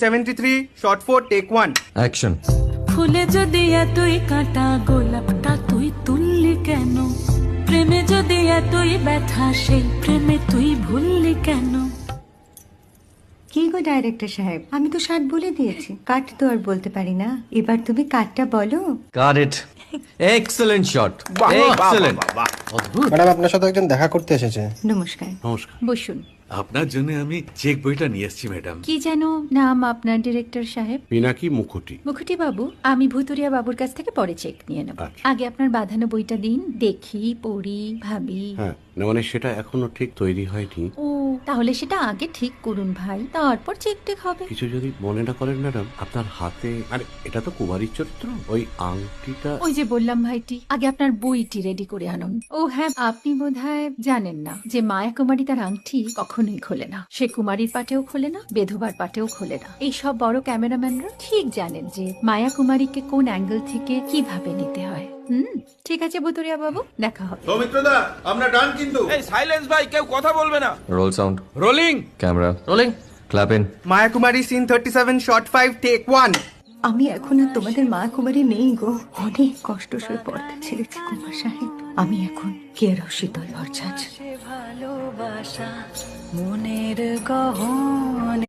73 shot 4 take 1 action. ফুলে যদি এতই কাঁটা গোলাপটা তুই তুললি কেন? প্রেমে যদি এতই ব্যথা সেই প্রেমে তুই ভুললি কেন? কি গো ডাইরেক্টর সাহেব, আমি তো 60 বলে দিয়েছি, কাট তো আর বলতে পারি না, এবার তুমি কাটটা বলো। Got it. Excellent shot, excellent. Madam আপনার সাথে একজন দেখা করতে এসেছে। নমস্কার। নমস্কার। বসুন। আপনার জন্য আমি চেক বইটা নিয়ে এসেছি ম্যাডাম। কি যেন নাম আপনার ডিরেক্টর সাহেব? পিনাকি মুখোটি। মুখুটি বাবু, আমি ভুতুরিয়া বাবুর কাছ থেকে পরে চেক নিয়ে নেব। আচ্ছা। আগে আপনার বাঁধানো বইটা দিন, দেখি, পড়ি, ভাবি। হ্যাঁ, না মানে সেটা এখনো ঠিক তৈরি হয়নি। ও, তাহলে সেটা আগে ঠিক করুন ভাই, তারপর চেক টেক হবে। কিছু যদি মনে না করেন ম্যাডাম, আপনার হাতে, আরে এটা তো কুমারীর চরিত্র, ওই আংটিটা। ওই যে বললাম ভাইটি, আগে আপনার বইটি রেডি করে আনুন। ও হ্যাঁ, আপনি বোধহয় জানেন না যে মায়া কুমারী তার আংটি কখনোই খোলে না। সে কুমারীর পাটেও খোলে না, বেধবার পাটেও খোলে না। এই সব বড় ক্যামেরাম্যানরা ঠিক জানেন যে মায়া কুমারীকে কোন অ্যাঙ্গেল থেকে কিভাবে নিতে হয়। ঠিক আছে ভুতুরিয়া বাবু, দেখা হবে। সৌমিত্রদা আমরা ডান কিন্তু। এই সাইলেন্স ভাই, কেউ কথা বলবে না। Roll sound, rolling camera rolling, clap in. Maya Kumari scene 37 shot 5 take 1 আমি এখন আর তোমাদের মা কুমারী নেই গো, অনেক কষ্ট সয়ে পড়তে ছেড়েছি কুমার সাহেব। আমি এখন কেরো শীতল ভরছাছ। ভালোবাসা মনের গহন।